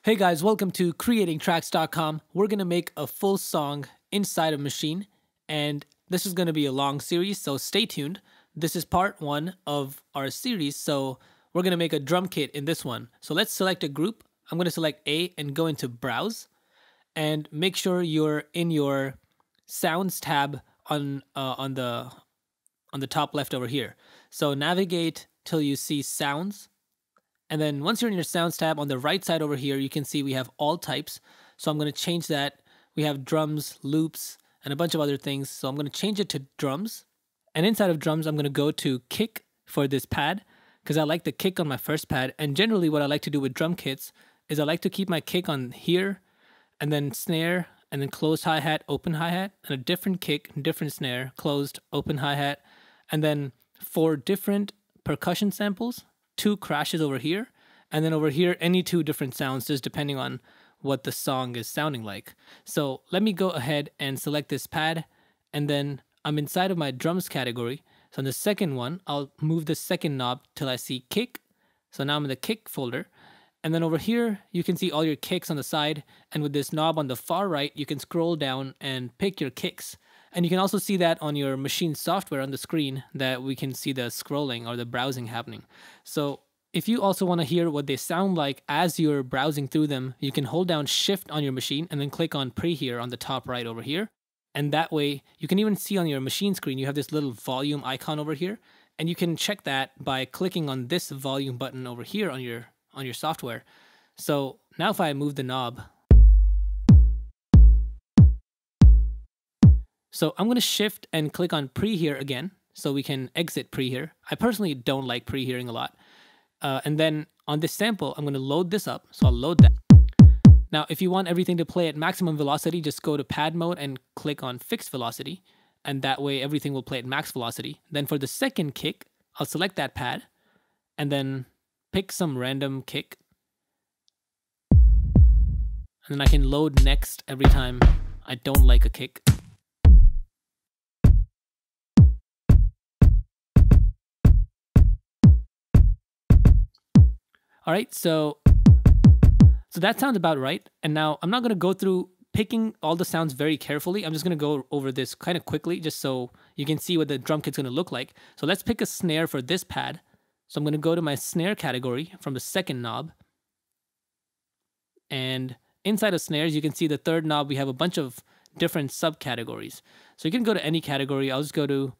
Hey guys, welcome to creatingtracks.com. We're going to make a full song inside of Maschine, and this is going to be a long series, so stay tuned. This is part one of our series, so we're going to make a drum kit in this one. So let's select a group. I'm going to select A and go into Browse, and make sure you're in your Sounds tab on the top left over here. So navigate till you see Sounds. And then once you're in your Sounds tab on the right side over here, you can see we have all types. So I'm going to change that. We have drums, loops, and a bunch of other things. So I'm going to change it to drums. And inside of drums, I'm going to go to kick for this pad because I like the kick on my first pad. And generally what I like to do with drum kits is I like to keep my kick on here and then snare and then closed hi-hat, open hi-hat, and a different kick, different snare, closed, open hi-hat. And then for different percussion samples, 2 crashes over here, and then over here any 2 different sounds just depending on what the song is sounding like. So let me go ahead and select this pad, and then I'm inside of my drums category. So in the second one, I'll move the second knob till I see kick. So now I'm in the kick folder, and then over here you can see all your kicks on the side, and with this knob on the far right you can scroll down and pick your kicks. And you can also see that on your Maschine software on the screen that we can see the scrolling or the browsing happening. So if you also want to hear what they sound like as you're browsing through them, you can hold down Shift on your Maschine and then click on Prehear on the top right over here. And that way you can even see on your Maschine screen, you have this little volume icon over here. And you can check that by clicking on this volume button over here on your software. So now if I move the knob, so I'm going to shift and click on Prehear again so we can exit Prehear. I personally don't like prehearing a lot. And then on this sample, I'm going to load this up. So I'll load that. Now, if you want everything to play at maximum velocity, just go to pad mode and click on fixed velocity. And that way everything will play at max velocity. Then for the second kick, I'll select that pad and then pick some random kick. And then I can load next every time I don't like a kick. All right, so that sounds about right. And now I'm not going to go through picking all the sounds very carefully. I'm just going to go over this kind of quickly just so you can see what the drum kit's going to look like. So let's pick a snare for this pad. So I'm going to go to my snare category from the second knob. And inside of snares, you can see the third knob, we have a bunch of different subcategories. So you can go to any category. I'll just go to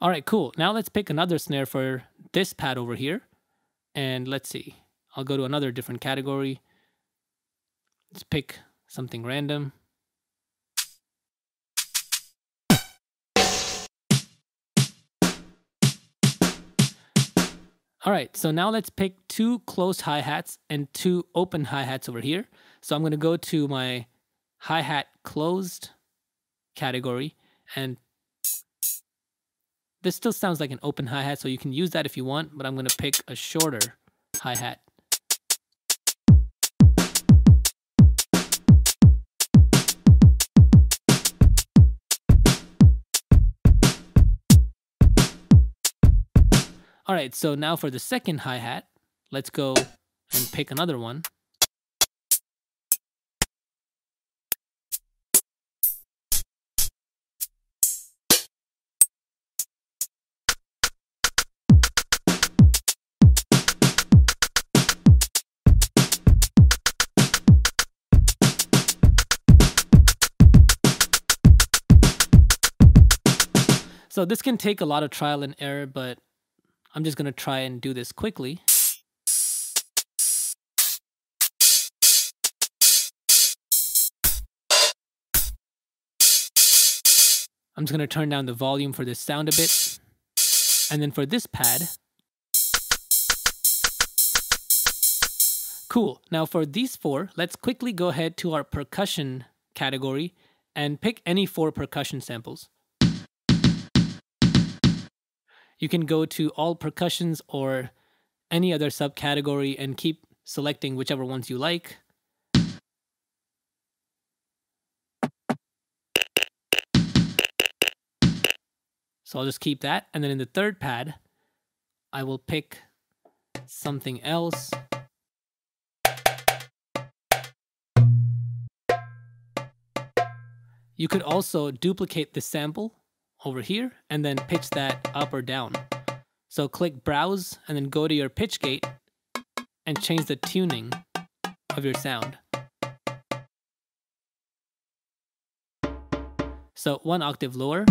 all right, cool. Now let's pick another snare for this pad over here. And let's see. I'll go to another different category. Let's pick something random. All right, so now let's pick 2 closed hi-hats and 2 open hi-hats over here. So I'm going to go to my hi-hat closed category, and this still sounds like an open hi-hat, so you can use that if you want, but I'm going to pick a shorter hi-hat. All right, so now for the second hi-hat, let's go and pick another one. So this can take a lot of trial and error, but I'm just going to try and do this quickly. I'm just going to turn down the volume for this sound a bit. And then for this pad. Cool. Now for these 4, let's quickly go ahead to our percussion category and pick any 4 percussion samples. You can go to all percussions or any other subcategory and keep selecting whichever ones you like. So I'll just keep that. And then in the third pad, I will pick something else. You could also duplicate the sample over here and then pitch that up or down. So click Browse and then go to your pitch gate and change the tuning of your sound. So 1 octave lower.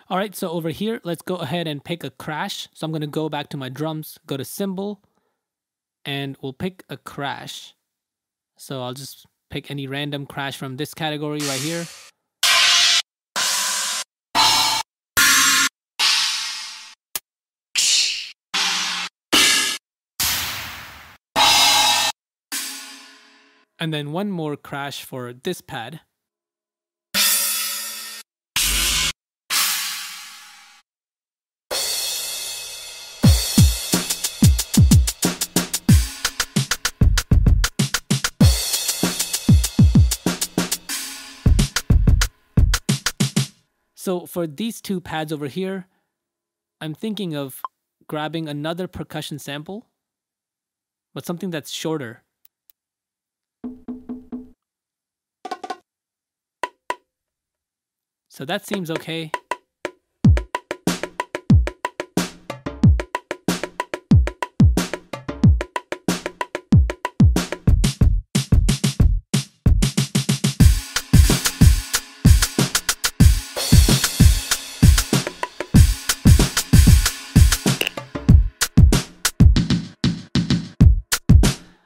All right, so over here, let's go ahead and pick a crash. So I'm going to go back to my drums, go to cymbal, and we'll pick a crash. So I'll just pick any random crash from this category right here. And then one more crash for this pad. So for these two pads over here, I'm thinking of grabbing another percussion sample, but something that's shorter. So that seems okay.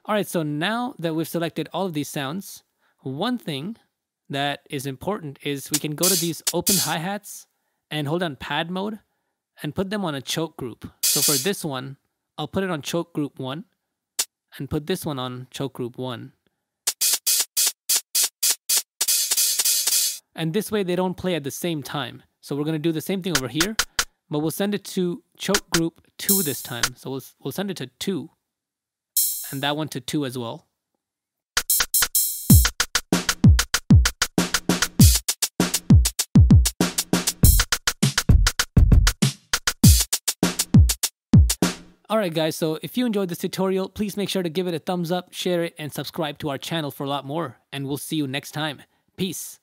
All right, so now that we've selected all of these sounds, one thing that is important is we can go to these open hi-hats and hold on pad mode and put them on a choke group. So for this one, I'll put it on choke group 1 and put this one on choke group 1. And this way they don't play at the same time. So we're going to do the same thing over here, but we'll send it to choke group 2 this time. So we'll send it to 2. And that one to 2 as well. Alright guys, so if you enjoyed this tutorial, please make sure to give it a thumbs up, share it, and subscribe to our channel for a lot more. And we'll see you next time. Peace.